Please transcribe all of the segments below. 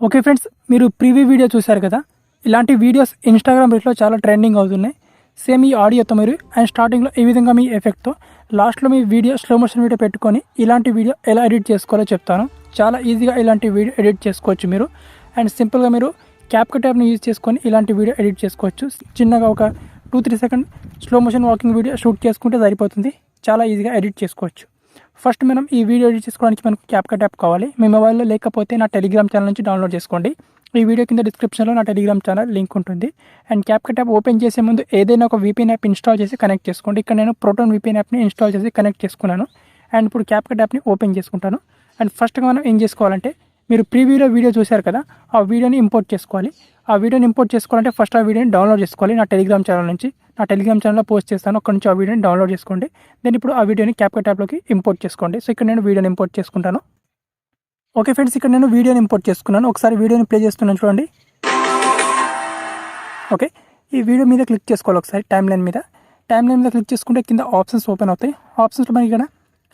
Okay friends, మీరు preview video చూశారు కదా. ఇలాంటి వీడియోస్ ఇన్స్టాగ్రామ్ రీల్స్లో చాలా ట్రెండింగ్ అవుతున్నాయి. సేమ్ ఈ ఆడియోతో మీరు అండ్ స్టార్టింగ్లో ఈ విధంగా మీ ఎఫెక్ట్తో లాస్ట్లో మీ వీడియో స్లో మోషన్ వీడియో పెట్టుకొని ఇలాంటి వీడియో ఎలా ఎడిట్ చేసుకోవాలో చెప్తాను. చాలా ఈజీగా ఇలాంటి వీడియో ఎడిట్ చేసుకోవచ్చు మీరు. అండ్ సింపుల్గా మీరు క్యాప్కట్ యాప్ని యూజ్ చేసుకొని ఇలాంటి వీడియో ఎడిట్ చేసుకోవచ్చు. చిన్నగా ఒక 2-3 second slow motion walking video shoot చేసుకుంటే సరిపోతుంది. చాలా ఈజీగా ఎడిట్ చేసుకోవచ్చు. ఫస్ట్ మనం ఈ వీడియో ఎడిట్ చేసుకోవడానికి మనకు క్యాప్కట్ యాప్ కావాలి. మీ మొబైల్లో లేకపోతే నా టెలిగ్రామ్ ఛానల్ నుంచి డౌన్లోడ్ చేసుకోండి. ఈ వీడియో కింద డిస్క్రిప్షన్లో నా టెలిగ్రామ్ ఛానల్ లింక్ ఉంటుంది. అండ్ క్యాప్కట్ యాప్ ఓపెన్ చేసే ముందు ఏదైనా ఒక VPN యాప్ ఇన్స్టాల్ చేసి కనెక్ట్ చేసుకోండి. ఇక్కడ నేను ప్రోటాన్ VPN యాప్ని ఇన్స్టాల్ చేసి కనెక్ట్ చేసుకున్నాను. అండ్ ఇప్పుడు క్యాప్కట్ యాప్ని ఓపెన్ చేసుకుంటాను. అండ్ ఫస్ట్గా మనం ఏం చేసుకోవాలంటే, మీరు ప్రీవ్యూలో వీడియో చూశారు కదా, ఆ వీడియోని ఇంపోర్ట్ చేసుకోవాలి. ఆ వీడియోని ఇంపోర్ట్ చేసుకోవాలంటే ఫస్ట్ ఆ వీడియోని డౌన్లోడ్ చేసుకోవాలి నా టెలిగ్రామ్ ఛానల్ నుంచి. నా టెలిగ్రామ్ ఛానల్లో పోస్ట్ చేస్తాను, అక్కడ నుంచి ఆ వీడియోని డౌన్లోడ్ చేసుకోండి. దెన్ ఇప్పుడు ఆ వీడియోని క్యాప్కట్ యాప్లోకి ఇంపోర్ట్ చేసుకోండి. సో ఇక్కడ నేను వీడియోని ఇంపోర్ట్ చేసుకుంటాను. ఓకే ఫ్రెండ్స్, ఇక్కడ నేను వీడియోని ఇంపోర్ట్ చేసుకున్నాను. ఒకసారి వీడియోని ప్లే చేస్తున్నాను చూడండి. ఓకే, ఈ వీడియో మీద క్లిక్ చేసుకోవాలి. ఒకసారి టైమ్ లైన్ మీద క్లిక్ చేసుకుంటే కింద ఆప్షన్స్ ఓపెన్ అవుతాయి. ఆప్షన్స్లో మనకి ఇక్కడ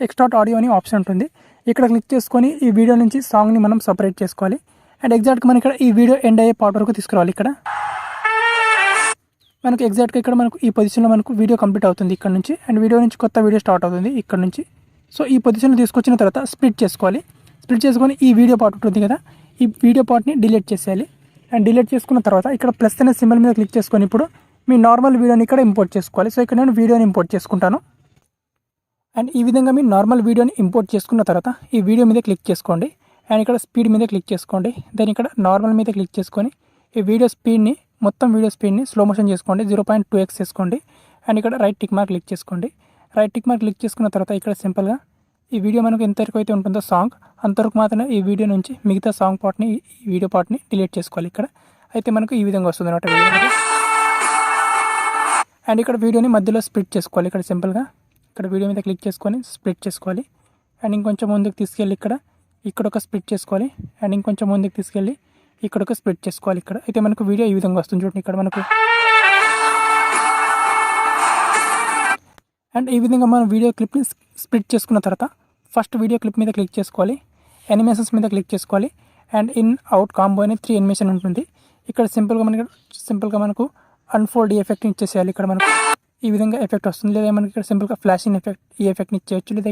ఎక్స్ట్రాక్ట్ ఆడియో అని ఆప్షన్ ఉంటుంది. ఇక్కడ క్లిక్ చేసుకొని ఈ వీడియో నుంచి సాంగ్ని మనం సపరేట్ చేసుకోవాలి. అండ్ ఎగ్జాక్ట్గా మనం ఇక్కడ ఈ వీడియో ఎండ్ అయ్యే పార్ట్ వరకు తీసుకురావాలి. ఇక్కడ మనకు ఎగ్జాక్ట్గా ఇక్కడ మనకు ఈ పొజిషన్లో మనకు వీడియో కంప్లీట్ అవుతుంది ఇక్కడ నుంచి. అండ్ వీడియో నుంచి కొత్త వీడియో స్టార్ట్ అవుతుంది ఇక్కడ నుంచి. సో ఈ పొజిషన్లో తీసుకొచ్చిన తర్వాత స్ప్లిట్ చేసుకోవాలి. స్ప్లిట్ చేసుకొని ఈ వీడియో పార్ట్ ఉంటుంది కదా, ఈ వీడియో పార్ట్ని డిలీట్ చేసేయాలి. అండ్ డిలీట్ చేసుకున్న తర్వాత ఇక్కడ ప్లస్ అనే సింబల్ మీద క్లిక్ చేసుకొని ఇప్పుడు మీ నార్మల్ వీడియోని ఇక్కడ ఇంపోర్ట్ చేసుకోవాలి. సో ఇక్కడ నేను వీడియోని ఇంపోర్ట్ చేసుకుంటాను. అండ్ ఈ విధంగా మీ నార్మల్ వీడియోని ఇంపోర్ట్ చేసుకున్న తర్వాత ఈ వీడియో మీద క్లిక్ చేసుకోండి. అండ్ ఇక్కడ స్పీడ్ మీద క్లిక్ చేసుకోండి. దెన్ ఇక్కడ నార్మల్ మీద క్లిక్ చేసుకొని ఈ వీడియో స్పీడ్ని మొత్తం వీడియో స్పీడ్ని స్లో మోషన్ చేసుకోండి, 0.2x చేసుకోండి. అండ్ ఇక్కడ రైట్ టిక్ మార్క్ క్లిక్ చేసుకోండి. రైట్ టిక్ మార్క్ క్లిక్ చేసుకున్న తర్వాత ఇక్కడ సింపుల్గా ఈ వీడియో మనకు ఎంతవరకు అయితే ఉంటుందో సాంగ్ అంతవరకు మాత్రమే ఈ వీడియో నుంచి మిగతా సాంగ్ పార్ట్ని ఈ వీడియో పార్ట్ని డిలీట్ చేసుకోవాలి. ఇక్కడ అయితే మనకు ఈ విధంగా వస్తుంది అన్నమాట వీడియో. అండ్ ఇక్కడ వీడియోని మధ్యలో స్ప్లిట్ చేసుకోవాలి. ఇక్కడ సింపుల్గా ఇక్కడ వీడియో మీద క్లిక్ చేసుకొని స్ప్లిట్ చేసుకోవాలి. అండ్ ఇంకొంచెం ముందుకు తీసుకెళ్ళి ఇక్కడ ఒక స్ప్లిట్ చేసుకోవాలి. అండ్ ఇంకొంచెం ముందుకు తీసుకెళ్ళి ఇక్కడ ఒక స్ప్లిట్ చేసుకోవాలి. ఇక్కడ అయితే మనకు వీడియో ఈ విధంగా వస్తుంది చూడండి. ఇక్కడ మనకు అండ్ ఈ విధంగా మనం వీడియో క్లిప్ని స్ప్లిట్ చేసుకున్న తర్వాత ఫస్ట్ వీడియో క్లిప్ మీద క్లిక్ చేసుకోవాలి. యానిమేషన్స్ మీద క్లిక్ చేసుకోవాలి. అండ్ ఇన్ అవుట్ కాంబో అనే 3 యానిమేషన్ ఉంటుంది. ఇక్కడ సింపుల్గా మనకు అన్ఫోల్డ్ ఈ ఎఫెక్ట్ని ఇచ్చేసేయాలి. ఇక్కడ మనకు ఈ విధంగా ఎఫెక్ట్ వస్తుంది. లేదా మనకి ఇక్కడ సింపుల్గా ఫ్లాషింగ్ ఎఫెక్ట్ ఈ ఎఫెక్ట్ని ఇచ్చేయచ్చు. లేదా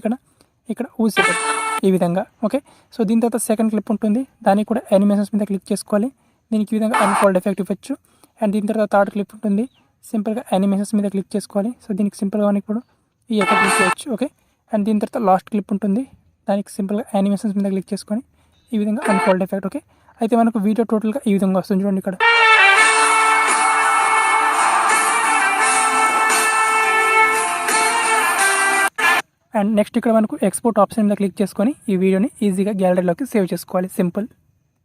ఇక్కడ ఊస్ ఎఫెక్ట్ ఈ విధంగా. ఓకే, సో దీని తర్వాత సెకండ్ క్లిప్ ఉంటుంది, దానికి కూడా యానిమేషన్స్ మీద క్లిక్ చేసుకోవాలి. దీనికి ఈ విధంగా అన్ఫోల్డ్ ఎఫెక్ట్ ఇవ్వచ్చు. అండ్ దీని తర్వాత థర్డ్ క్లిప్ ఉంటుంది, సింపుల్గా యానిమేషన్స్ మీద క్లిక్ చేసుకోవాలి. సో దీనికి సింపుల్గా మనకి ఇప్పుడు ఈ ఎఫెక్ట్ ఇచ్చేయచ్చు. ఓకే, అండ్ దీని తర్వాత లాస్ట్ క్లిప్ ఉంటుంది, దానికి సింపుల్గా యానిమేషన్స్ మీద క్లిక్ చేసుకొని ఈ విధంగా అన్ఫోల్డ్ ఎఫెక్ట్. ఓకే, అయితే మనకు వీడియో టోటల్గా ఈ విధంగా వస్తుంది చూడండి ఇక్కడ. అండ్ నెక్స్ట్ ఇక్కడ మనకు ఎక్స్పోర్ట్ ఆప్షన్ మీద క్లిక్ చేసుకొని ఈ వీడియోని ఈజీగా గ్యాలరీలోకి సేవ్ చేసుకోవాలి. సింపుల్.